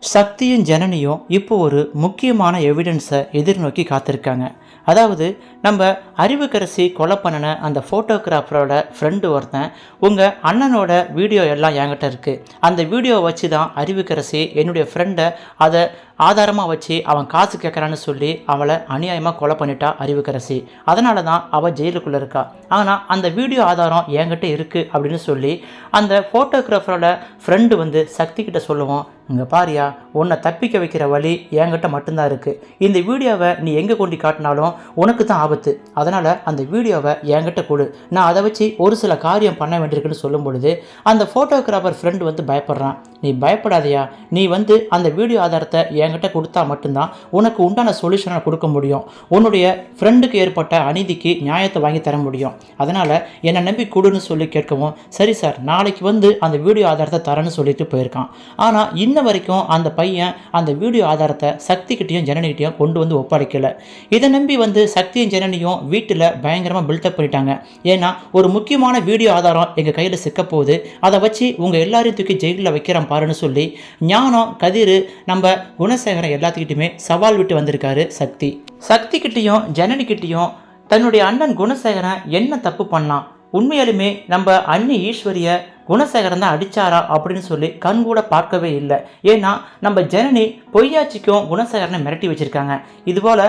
சக்தியும் ஜனனியும் இப்போ ஒரு முக்கியமான எவிடன்ஸை எதிர்நோக்கி காத்திருக்காங்க. அதாவது நம்ம அறிவுக்கரசி கொலை பண்ணின அந்த ஃபோட்டோகிராஃபரோட ஃப்ரெண்டு ஒருத்தன் உங்கள் அண்ணனோட வீடியோ எல்லாம் என்கிட்ட இருக்குது, அந்த வீடியோவை வச்சு தான் அறிவுக்கரசி என்னுடைய ஃப்ரெண்டை அதை ஆதாரமாக வச்சு அவன் காசு கேட்குறான்னு சொல்லி அவளை அநியாயமாக கொலை பண்ணிட்டா அறிவுக்கரசி. அதனால தான் அவள் ஜெயிலுக்குள்ளே இருக்கா. ஆனால் அந்த வீடியோ ஆதாரம் என்கிட்ட இருக்குது அப்படின்னு சொல்லி அந்த ஃபோட்டோகிராஃபரோட ஃப்ரெண்டு வந்து சக்தி கிட்ட சொல்லுவோம், இங்கே பாரியா, உன்னை தப்பிக்க வைக்கிற வழி என்கிட்ட மட்டும்தான் இருக்குது. இந்த வீடியோவை நீ எங்கே கொண்டு காட்டினாலும் உனக்கு தான் ஆபத்து. அதனால் அந்த வீடியோவை என்கிட்ட கொடு, நான் அதை வச்சு ஒரு சில காரியம் பண்ண வேண்டியிருக்குன்னு சொல்லும் பொழுது அந்த ஃபோட்டோகிராஃபர் ஃப்ரெண்டு வந்து பயப்படுறான். நீ பயப்படாதையா, நீ வந்து அந்த வீடியோ ஆதாரத்தை என்கிட்ட கொடுத்தா மட்டும்தான் உனக்கு உண்டான சொல்யூஷனை கொடுக்க முடியும். உன்னுடைய ஃப்ரெண்டுக்கு ஏற்பட்ட அநீதிக்கு நியாயத்தை வாங்கி தர முடியும். அதனால் என்னை நம்பி கொடுன்னு சொல்லி கேட்கவும், சரி சார், நாளைக்கு வந்து அந்த வீடியோ ஆதாரத்தை தரேன்னு சொல்லிட்டு போயிருக்கான். ஆனால் இன்ன வரைக்கும் அந்த பையன் அந்த வீடியோ ஆதாரத்தை சக்திக்கிட்டையும் ஜனனிகிட்டையும் கொண்டு வந்து ஒப்படைக்கலை. இதை நம்பி வந்து சக்தியும் ஜனனியும் வீட்டில் பயங்கரமாக பில்டப் பண்ணிட்டாங்க. ஏன்னா ஒரு முக்கியமான வீடியோ ஆதாரம் எங்கள் கையில் சிக்க போகுது, அதை வச்சு உங்கள் எல்லாரையும் தூக்கி ஜெயிலில் வைக்கிறேன் பாருன்னு சொல்லி ஞானம், கதிர், நம்ம குணசேகரன் எல்லாத்துக்கிட்டையுமே சவால் விட்டு வந்திருக்காரு சக்தி. சக்திக்கிட்டையும் ஜனனிக்கிட்டையும் தன்னுடைய அண்ணன் குணசேகரன் என்ன தப்பு பண்ணான், உண்மையாலுமே நம்ம அண்ணி ஈஸ்வரிய குணசேகரன் தான் அடித்தாரா அப்படின்னு சொல்லி கண் கூட பார்க்கவே இல்லை. ஏன்னா நம்ம ஜனனி பொய்யாச்சிக்கும் குணசேகரனை மிரட்டி வச்சுருக்காங்க. இதுபோல்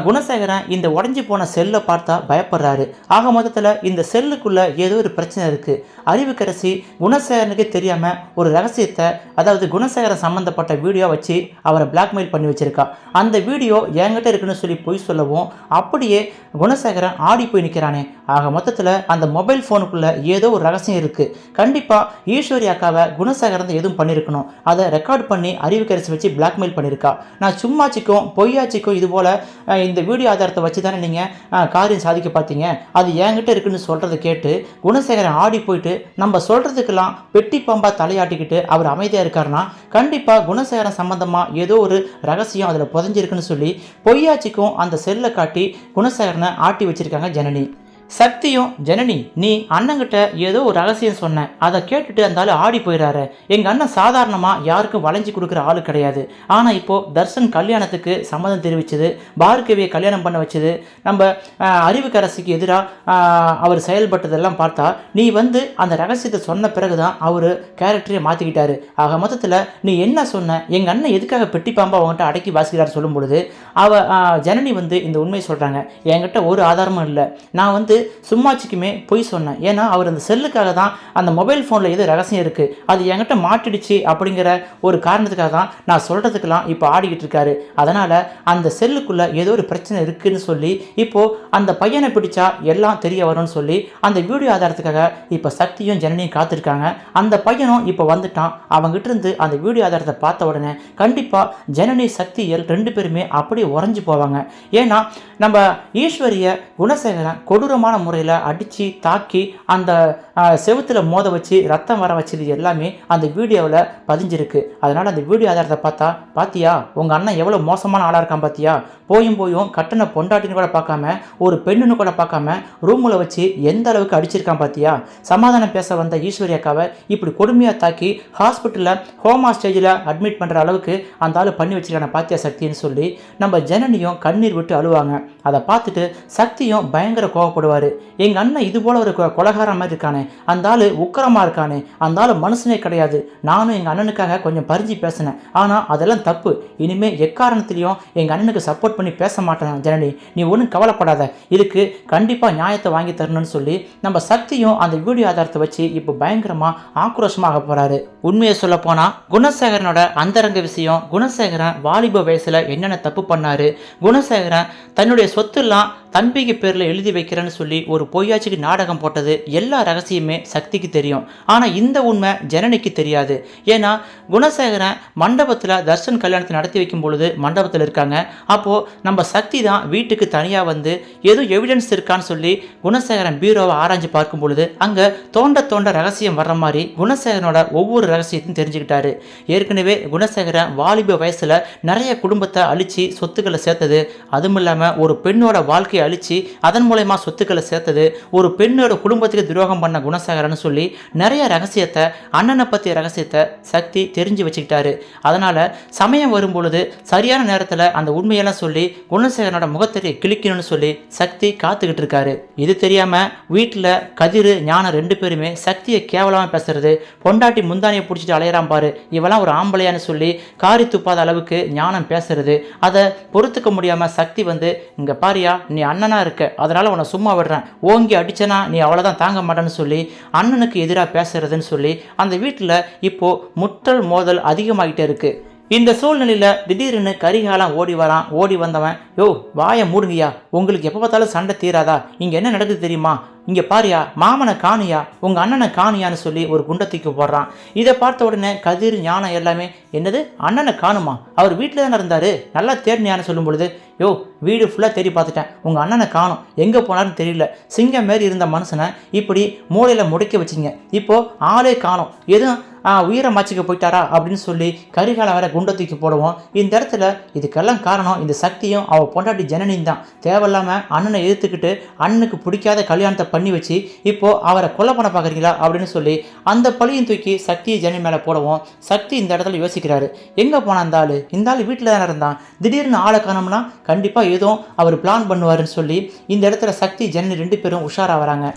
குணசேகரன் இந்த உடஞ்சி போன செல்லை பார்த்தா பயப்படுறாரு. ஆக மொத்தத்தில் இந்த செல்லுக்குள்ளே ஏதோ ஒரு பிரச்சனை இருக்குது. அறிவுக்கரசி குணசேகரனுக்கு தெரியாமல் ஒரு ரகசியத்தை, அதாவது குணசேகரன் சம்மந்தப்பட்ட வீடியோ வச்சு அவரை பிளாக்மெயில் பண்ணி வச்சுருக்கா. அந்த வீடியோ என்கிட்ட இருக்குன்னு சொல்லி பொய் சொல்லவும் அப்படியே குணசேகரன் ஆடி போய் நிற்கிறானே. ஆக மொத்தத்தில் அந்த மொபைல் ஃபோனுக்குள்ளே ஏதோ ஒரு ரகசியம் இருக்குது. கண்டிப்பாக ஈஸ்வரி அக்காவை குணசேகரன் எதுவும் பண்ணியிருக்கணும். அதை ரெக்கார்ட் பண்ணி அறிவுக்கரசி வச்சு பிளாக்மெயில் பண்ணியிருக்கா. நான் சும்மாச்சிக்கும் பொய்யாச்சிக்கும் இது போல் இந்த வீடியோ ஆதாரத்தை வச்சு தானே நீங்கள் காரியம் சாதிக்க பார்த்தீங்க, அது என்கிட்ட இருக்குன்னு சொல்கிறத கேட்டு குணசேகரன் ஆடி போயிட்டு நம்ம சொல்கிறதுக்கெல்லாம் பெட்டி பாம்பாக தலையாட்டிக்கிட்டு அவர் அமைதியாக இருக்காருன்னா கண்டிப்பாக குணசேகரன் சம்பந்தமாக ஏதோ ஒரு ரகசியம் அதில் புதைஞ்சிருக்குன்னு சொல்லி பொய்யாச்சிக்கும் அந்த செல்லை காட்டி குணசேகரனை ஆட்டி வச்சுருக்காங்க ஜனனி. சக்தியும், ஜனனி, நீ அண்ணங்கிட்ட ஏதோ ஒரு ரகசியம் சொன்ன, அதை கேட்டுட்டு அந்த ஆள் ஆடி போயிடாரு. எங்கள் அண்ணன் சாதாரணமாக யாருக்கும் வளைஞ்சி கொடுக்குற ஆள் கிடையாது. ஆனால் இப்போது தர்ஷன் கல்யாணத்துக்கு சம்மதம் தெரிவிச்சது, பார்கவியை கல்யாணம் பண்ண வச்சது, நம்ம அறிவுக்கரசிக்கு எதிராக அவர் செயல்பட்டதெல்லாம் பார்த்தா நீ வந்து அந்த ரகசியத்தை சொன்ன பிறகு தான் அவர் கேரக்டரையே மாற்றிக்கிட்டாரு. ஆக மொத்தத்தில் நீ என்ன சொன்ன, எங்கள் அண்ணன் எதுக்காக பெட்டி பாம்பா அவங்ககிட்ட அடக்கி வாசிக்கிறார் சொல்லும் பொழுது ஜனனி வந்து இந்த உண்மையை சொல்கிறாங்க. என்கிட்ட ஒரு ஆதாரமும் இல்லை, நான் வந்து சும்மாச்சிக்குமே பொய் சொன்னேன். ஏன்னா அவர் அந்த செல்லுக்காக தான், அந்த மொபைல் ஃபோனில் ஏதோ ரகசியம் இருக்குது, அது என்கிட்ட மாட்டிடுச்சு அப்படிங்கிற ஒரு காரணத்துக்காக தான் நான் சொல்கிறதுக்கெல்லாம் இப்போ ஆடிக்கிட்டு இருக்காரு. அதனால் அந்த செல்லுக்குள்ளே ஏதோ ஒரு பிரச்சனை இருக்குதுன்னு சொல்லி இப்போது அந்த பையனை பிடிச்சா எல்லாம் தெரிய வரும்னு சொல்லி அந்த வீடியோ ஆதாரத்துக்காக இப்போ சக்தியும் ஜனனியும் காத்திருக்காங்க. அந்த பையனும் இப்போ வந்துட்டான். அவங்ககிட்ட இருந்து அந்த வீடியோ ஆதாரத்தை பார்த்த உடனே கண்டிப்பாக ஜனனி, சக்தியல் ரெண்டு பேருமே அப்படியே உறைஞ்சி போவாங்க. ஏன்னா நம்ம ஈஸ்வரிய குணசேகரன் கொடூரமான முறையில் அடித்து தாக்கி அந்த செவுத்தில் மோத வச்சு ரத்தம் வர வச்சது எல்லாமே அந்த வீடியோவில் பதிஞ்சிருக்கு. அதனால் அந்த வீடியோ ஆதாரத்தை பார்த்தா, பாத்தியா உங்கள் அண்ணன் எவ்வளோ மோசமான ஆளாக இருக்கான் பாத்தியா, போயும் கட்டண பொண்டாட்டின்னு கூட பார்க்காம, ஒரு பெண்ணுன்னு கூட பார்க்காம ரூமில் வச்சு எந்த அளவுக்கு அடிச்சிருக்கான் பாத்தியா, சமாதானம் பேச வந்த ஈஸ்வரி அக்காவை இப்படி கொடுமையாக தாக்கி ஹாஸ்பிட்டலில் ஹோமா ஸ்டேஜில் அட்மிட் பண்ணுற அளவுக்கு அந்த ஆள் பண்ணி வச்சிருக்கான பாத்தியா சக்தின்னு சொல்லி நம்ம ஜனனியும் கண்ணீர் விட்டு அழுவாங்க. அதை பார்த்துட்டு சக்தியும் பயங்கர கோவப்படுவார். எங்கள் அண்ணன் இது போல் ஒரு கொலகாரம் மாதிரி இருக்கானே, அந்த ஆள் உக்கரமாக இருக்கானே, அந்த ஆள் மனுஷனே கிடையாது. நானும் எங்கள் அண்ணனுக்காக கொஞ்சம் பறிஞ்சு பேசினேன், ஆனால் அதெல்லாம் தப்பு. இனிமேல் எக்காரணத்துலேயும் எங்கள் அண்ணனுக்கு சப்போர்ட் பண்ணி பேச மாட்டேன் ஜனனி, நீ ஒன்றும் கவலைப்படாத, இதுக்கு கண்டிப்பாக நியாயத்தை வாங்கி தரணும்னு சொல்லி நம்ம சக்தியும் அந்த வீடியோ ஆதாரத்தை வச்சு இப்போ பயங்கரமாக ஆக்ரோஷமாக போகிறாரு. உண்மையை சொல்ல போனால் குணசேகரனோட அந்தரங்க விஷயம், குணசேகரன் வாலிப வயசில் என்னென்ன தப்பு பண்ணார், குணசேகரன் தன்னுடைய சொத்துலாம் தம்பிக்கு பேரில் எழுதி வைக்கிறேன்னு சொல்லி ஒரு பொய்யாச்சிக்கு நாடகம் போட்டது எல்லா ரகசியமே சக்திக்கு தெரியும். ஆனால் இந்த உண்மை ஜனனிக்கு தெரியாது. ஏன்னா குணசேகரன் மண்டபத்தில் தர்ஷன் கல்யாணத்தை நடத்தி வைக்கும் பொழுது மண்டபத்தில் இருக்காங்க. அப்போது நம்ம சக்தி தான் வீட்டுக்கு தனியாக வந்து ஏதோ எவிடன்ஸ் இருக்கான்னு சொல்லி குணசேகரன் பீரோவை ஆராய்ஞ்சு பார்க்கும் பொழுது அங்கே தோண்ட ரகசியம் வர்ற மாதிரி குணசேகரனோட ஒவ்வொரு ரகசியத்தையும் தெரிஞ்சுக்கிட்டாரு. ஏற்கனவே குணசேகரன் வாலிப வயசில் நிறைய குடும்பத்தை அழித்து சொத்துக்களை சேர்த்தது, அதுவும் இல்லாமல் ஒரு பெண்ணோட வாழ்க்கை சக்தியை அழிச்சு அதன் மூலயமா சொத்துக்களை சேர்த்தது, ஒரு பெண்ணோட குடும்பத்துக்கு துரோகம் பண்ண குணசேகரன் சொல்லி நிறைய ரகசியத்தை, அண்ணனை பற்றிய ரகசியத்தை சக்தி தெரிஞ்சு வச்சுக்கிட்டாரு. அதனால சமயம் வரும்பொழுது சரியான நேரத்தில் அந்த உண்மையெல்லாம் சொல்லி குணசேகரனோட முகத்தை கிழிக்கணும்னு சொல்லி சக்தி காத்துக்கிட்டு இருக்காரு. இது தெரியாம வீட்டில் கதிர் ஞானம் 2 பேருமே சக்தியை கேவலமாக பேசுறது, பொண்டாட்டி முந்தானியை பிடிச்சிட்டு அலையிறான் பாரு, இவெல்லாம் ஒரு ஆம்பளையான்னு சொல்லி காரி துப்பாத அளவுக்கு ஞானம் பேசுறது, அதை பொறுத்துக்க முடியாம சக்தி வந்து, இங்க பாரியா நீ அண்ணனா இருக்க, அதனால உன்னை சும்மா விடுறேன், ஓங்கி அடிச்சனா நீ அவ்வளோதான் தாங்க மாட்டேன்னு சொல்லி அண்ணனுக்கு எதிராக பேசுறதுன்னு சொல்லி அந்த வீட்டில் இப்போ முட்டல் மோதல் அதிகமாகிட்டே இருக்கு. இந்த சூழ்நிலையில் திடீர்னு கரிகாலம் ஓடி வரான். ஓடி வந்தவன், யோ வாயை மூடுங்கய்யா, உங்களுக்கு எப்போ பார்த்தாலும் சண்டை தீராதா, இங்கே என்ன நடக்குது தெரியுமா, இங்கே பாரியா மாமனை காணியா, உங்கள் அண்ணனை காணியான்னு சொல்லி ஒரு குண்டத்துக்கு போடுறான். இதை பார்த்த உடனே கதிர் ஞானம் எல்லாமே, என்னது அண்ணனை காணுமா, அவர் வீட்டில் தானே இருந்தார், நல்லா தேடினியான்னு சொல்லும் பொழுது, யோ வீடு ஃபுல்லாக தேடி பார்த்துட்டேன், உங்கள் அண்ணனை காணும், எங்கே போனான்னு தெரியல, சிங்கம் மாரி இருந்த மனுஷனை இப்படி மூளையில் முடைக்க வச்சிங்க, இப்போது ஆளே காணும், எதுவும் உயிரை மாச்சிக்க போயிட்டாரா அப்படின்னு சொல்லி கரிகாலம் வேற குண்டத்துக்கு போடுவோம். இந்த இடத்துல இதுக்கெல்லாம் காரணம் இந்த சக்தியும் அவள் பொண்டாட்டி ஜனனியும் தான். தேவையில்லாமல் அண்ணனை எதிர்த்துக்கிட்டு அண்ணனுக்கு பிடிக்காத கல்யாணத்தை பண்ணி வச்சு இப்போது அவரை கொலை பண்ண பார்க்குறீங்களா அப்படின்னு சொல்லி அந்த பழியும் தூக்கி சக்தியை ஜனனி மேலே போடுவோம். சக்தி இந்த இடத்துல யோசிக்கிறாரு, எங்கே போனான் இந்த ஆள் வீட்டில் தானே இருந்தான், திடீர்னு ஆளை காணோம்னா கண்டிப்பாக ஏதோ அவர் பிளான் பண்ணுவாருன்னு சொல்லி இந்த இடத்துல சக்தி ஜனனி 2 பேரும் உஷாராக வராங்க.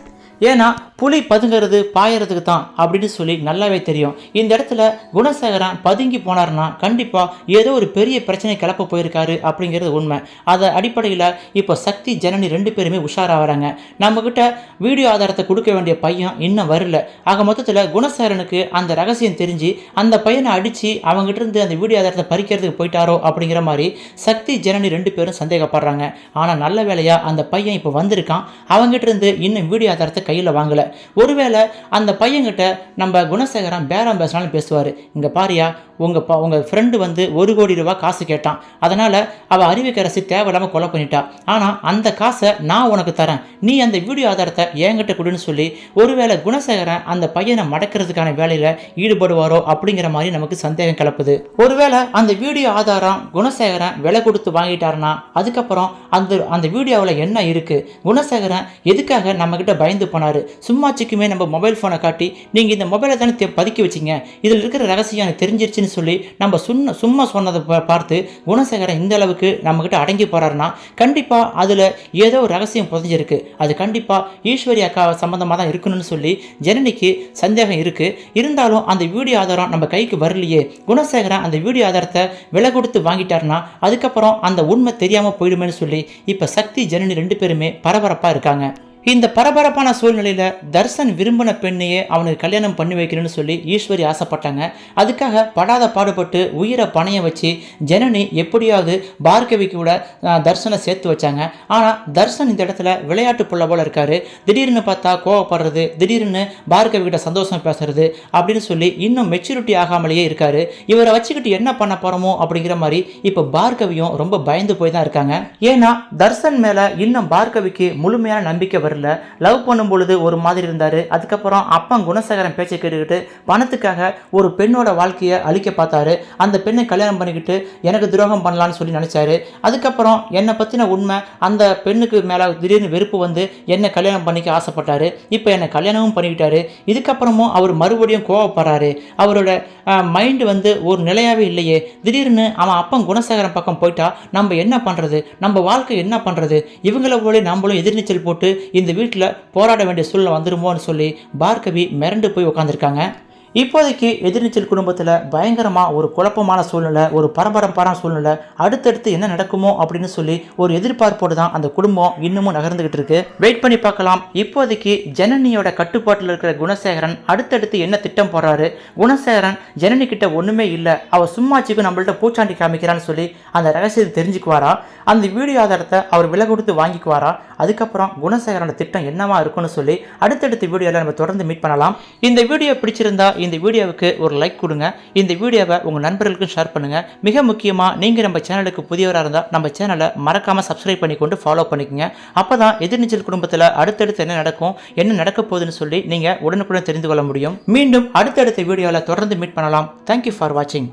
ஏன்னா புலி பதுங்கிறது பாயறதுக்கு தான் அப்படின்னு சொல்லி நல்லாவே தெரியும். இந்த இடத்துல குணசேகரன் பதுங்கி போனார்னா கண்டிப்பாக ஏதோ ஒரு பெரிய பிரச்சனை கிளப்ப போயிருக்காரு அப்படிங்கிறது உண்மை. அதை அடிப்படையில் இப்போ சக்தி ஜனனி 2 பேருமே உஷாராக வராங்க. நம்மக்கிட்ட வீடியோ ஆதாரத்தை கொடுக்க வேண்டிய பையன் இன்னும் வரல. ஆக மொத்தத்தில் குணசேகரனுக்கு அந்த ரகசியம் தெரிஞ்சு அந்த பையனை அடித்து அவங்ககிட்ட இருந்து அந்த வீடியோ ஆதாரத்தை பறிக்கிறதுக்கு போயிட்டாரோ அப்படிங்கிற மாதிரி சக்தி ஜனனி 2 பேரும் சந்தேகப்படுறாங்க. ஆனால் நல்ல வேலையாக அந்த பையன் இப்போ வந்திருக்கான். அவங்ககிட்ட இருந்து இன்னும் வீடியோ ஆதாரத்தை கையில் வாங்கலை. ஒருவேளை அந்த பையன்கிட்ட நம்ம குணசேகரன் பேரம் பேசலாம்னு பேசுவார். இங்கே பாரியா, உங்கள் ஃப்ரெண்டு வந்து 1 கோடி ரூபாய் காசு கேட்டான், அதனால் அவள் அறிவிக்கரசி தேவையில்லாமல் கொலை பண்ணிட்டா, ஆனால் அந்த காசை நான் உனக்கு தரேன், நீ அந்த வீடியோ ஆதாரத்தை என்கிட்ட கொடுன்னு சொல்லி ஒருவேளை குணசேகரன் அந்த பையனை மடக்கிறதுக்கான வேலையில் ஈடுபடுவாரோ அப்படிங்கிற மாதிரி நமக்கு சந்தேகம் கிளப்புது. ஒருவேளை அந்த வீடியோ ஆதாரம் குணசேகரன் விலை கொடுத்து வாங்கிட்டாருன்னா அதுக்கப்புறம் அந்த வீடியோவில் என்ன இருக்குது, குணசேகரன் எதுக்காக நம்மக்கிட்ட பயந்து போனார், சும்மாச்சுக்குமே நம்ம மொபைல் ஃபோனை காட்டி நீங்கள் இந்த மொபைலை தானே பதுக்கி வச்சிங்க, இதில் இருக்கிற ரகசியம் எனக்கு தெரிஞ்சிருச்சு சொல்லி நம்ம சும்மா சொன்னதை பார்த்து குணசேகரன் இந்த அளவுக்கு நம்மகிட்ட அடங்கி போறாருன்னா கண்டிப்பா அதுல ஏதோ ஒரு ரகசியம் புதைஞ்சிருக்கு, அது கண்டிப்பா ஈஸ்வரி அக்கா சம்பந்தமா தான் இருக்கணும்னு சொல்லி ஜனனிக்கு சந்தேகம் இருக்கு. இருந்தாலும் அந்த வீடியோ ஆதாரம் நம்ம கைக்கு வரலையே, குணசேகரன் அந்த வீடியோ ஆதாரத்தை விலை கொடுத்து வாங்கிட்டாருன்னா அதுக்கப்புறம் அந்த உண்மை தெரியாம போயிடுமேன்னு சொல்லி இப்ப சக்தி ஜனனி 2 பேருமே பரபரப்பா இருக்காங்க. இந்த பரபரப்பான சூழ்நிலையில் தர்சன் விரும்பின பெண்ணையே அவனுக்கு கல்யாணம் பண்ணி வைக்கணும்னு சொல்லி ஈஸ்வரி ஆசைப்பட்டாங்க. அதுக்காக படாத பாடுபட்டு உயிரை பணைய வச்சு ஜனனி எப்படியாவது பார்கவிக்கு கூட தர்சனை சேர்த்து வச்சாங்க. ஆனால் தர்சன் இந்த இடத்துல விளையாட்டு புள்ள போல இருக்காரு. திடீர்னு பார்த்தா கோவப்படுறது, திடீர்னு பார்கவி கிட்ட சந்தோஷம் பேசுறது அப்படின்னு சொல்லி இன்னும் மெச்சூரிட்டி ஆகாமலேயே இருக்காரு. இவரை வச்சுக்கிட்டு என்ன பண்ண போறோமோ அப்படிங்கிற மாதிரி இப்போ பார்கவியும் ரொம்ப பயந்து போய் தான் இருக்காங்க. ஏன்னா தர்சன் மேல இன்னும் பார்கவிக்கு முழுமையான நம்பிக்கை வரல. லவ் பண்ணும் பொழுது ஒரு மாதிரி இருந்தாரு. அதுக்கப்புறம் அப்பன் குணசேகரன் பேச்சை கேட்டுக்கிட்டு பணத்துக்காக ஒரு பெண்ணோட வாழ்க்கையை அழிக்க பார்த்தாரு. அந்த பெண்ணை கல்யாணம் பண்ணிக்கிட்டு எனக்கு துரோகம் பண்ணலான்னு சொல்லி நினைச்சாரு. அதுக்கப்புறம் என்னை பத்தின உண்மை அந்த பெண்ணுக்கு மேல திடீர்னு வெறுப்பு வந்து என்னை கல்யாணம் பண்ணிக்க ஆசைப்பட்டாரு. இப்போ என்னை கல்யாணமும் பண்ணிக்கிட்டாரு. இதுக்கப்புறமும் அவர் மறுபடியும் கோவப்படுறாரு. அவரோட மைண்டு வந்து ஒரு நிலையாவே இல்லையே. திடீர்னு அவன் அப்பன் குணசேகரன் பக்கம் போயிட்டா நம்ம என்ன பண்றது, நம்ம வாழ்க்கை என்ன பண்றது, இவங்கள போல நம்மளும் எதிர்நீச்சல் போட்டு இந்த வீட்டில் போராட வேண்டிய சூழ்நிலை வந்துருமோன்னு சொல்லி பார்கவி மிரண்டு போய் உட்காந்துருக்காங்க. இப்போதைக்கு எதிர்நீச்சல் குடும்பத்தில் பயங்கரமாக ஒரு குழப்பமான சூழ்நிலை, ஒரு பரபரப்பான சூழ்நிலை, அடுத்தடுத்து என்ன நடக்குமோ அப்படின்னு சொல்லி ஒரு எதிர்பார்ப்போடு தான் அந்த குடும்பம் இன்னமும் நகர்ந்துகிட்டு இருக்கு. வெயிட் பண்ணி பார்க்கலாம். இப்போதைக்கு ஜனனியோட கட்டுப்பாட்டில் இருக்கிற குணசேகரன் அடுத்தடுத்து என்ன திட்டம் போடுறாரு, குணசேகரன் ஜனனி கிட்ட ஒன்றுமே இல்லை, அவள் சும்மாச்சுக்கு நம்மள்ட்ட பூச்சாண்டி காமிக்கிறான்னு சொல்லி அந்த ரகசியத்தை தெரிஞ்சுக்குவாரா, அந்த வீடியோ ஆதாரத்தை அவர் விலை கொடுத்து வாங்கிக்குவாரா, அதுக்கப்புறம் குணசேகரனோட திட்டம் என்னவா இருக்குன்னு சொல்லி அடுத்தடுத்த வீடியோவில் நம்ம தொடர்ந்து மீட் பண்ணலாம். இந்த வீடியோ பிடிச்சிருந்தா இந்த வீடியோவுக்கு ஒரு லைக் கொடுங்க. இந்த வீடியோவை உங்கள் நண்பர்களுக்கும் ஷேர் பண்ணுங்கள். மிக முக்கியமாக நீங்கள் நம்ம சேனலுக்கு புதியவராக இருந்தால் நம்ம சேனலை மறக்காமல் சப்ஸ்கிரைப் பண்ணிக்கொண்டு ஃபாலோ பண்ணிக்கோங்க. அப்போ தான் எதிர்நீச்சல் குடும்பத்தில் அடுத்தடுத்து என்ன நடக்கும், என்ன நடக்க போகுதுன்னு சொல்லி நீங்கள் உடனுக்குடன் தெரிந்து கொள்ள முடியும். மீண்டும் அடுத்தடுத்த வீடியோவில் தொடர்ந்து மீட் பண்ணலாம். தேங்க்யூ ஃபார் வாட்சிங்.